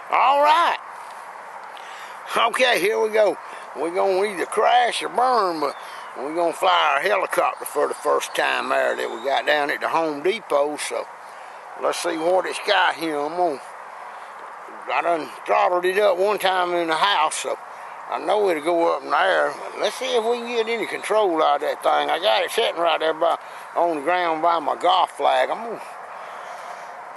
All right. Okay, here we go. We're going to either crash or burn, but we're going to fly our helicopter for the first time there that we got down at the Home Depot. So let's see what it's got here. I done throttled it up one time in the house, so I know it'll go up in the air. Let's see if we can get any control out of that thing. I got it sitting right there on the ground by my golf flag.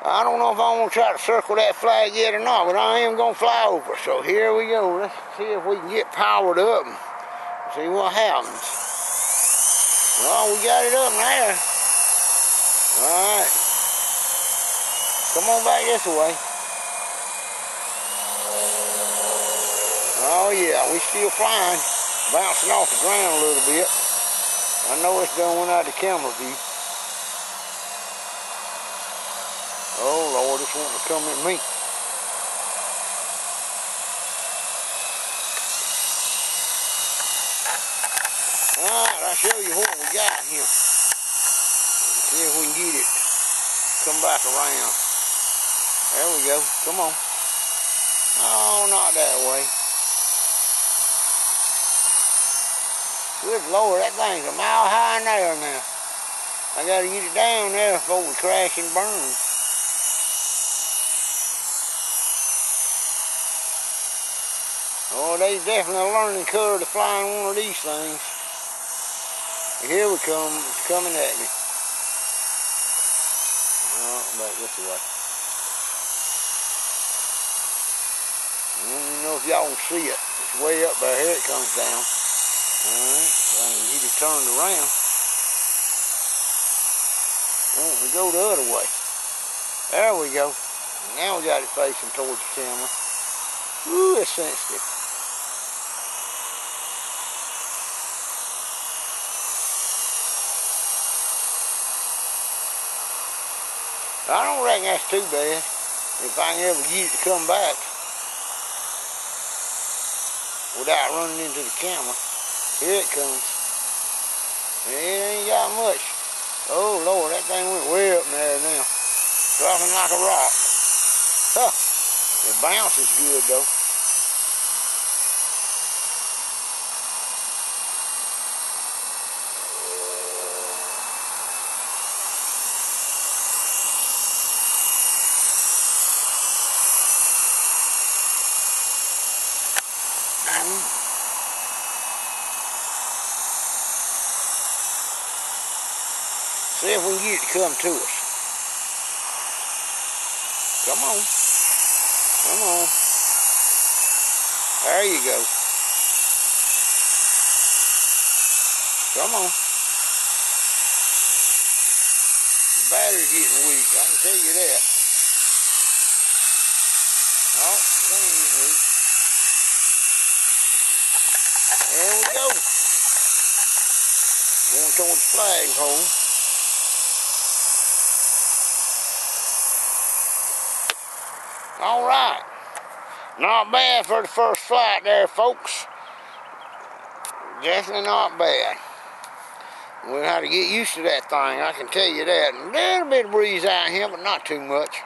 I don't know if I want to try to circle that flag yet or not, but I am going to fly over. So here we go. Let's see if we can get powered up and see what happens. Well, we got it up in the air. All right. Come on back this way. Oh yeah, we still flying, bouncing off the ground a little bit. I know it's done went out of the camera view. Oh Lord, it's wanting to come at me. Alright, I'll show you what we got here. See if we can get it. Come back around. There we go. Come on. Oh, not that way. Good Lord, that thing's a mile high in there now. I gotta get it down there before we crash and burn. Oh, there's definitely a learning curve to flying one of these things. Here we come. It's coming at me. Oh, back this way. I don't even know if y'all can see it. It's way up there. Here it comes down. Alright, so I can get it turned around. Oh, we go the other way. There we go. Now we got it facing towards the camera. Ooh, it's sensitive. I don't reckon that's too bad. If I can ever get it to come back without running into the camera. Here it comes. It ain't got much. Oh Lord, that thing went way up in there now. Dropping like a rock. Huh. It bounces good though. See if we can get it to come to us. Come on. Come on. There you go. Come on. The battery's getting weak, I can tell you that. No, it ain't getting weak. There we go. Going towards the flagpole. All right, not bad for the first flight there, folks. Definitely not bad. We'll have to get used to that thing, I can tell you that. A little bit of breeze out here, but not too much.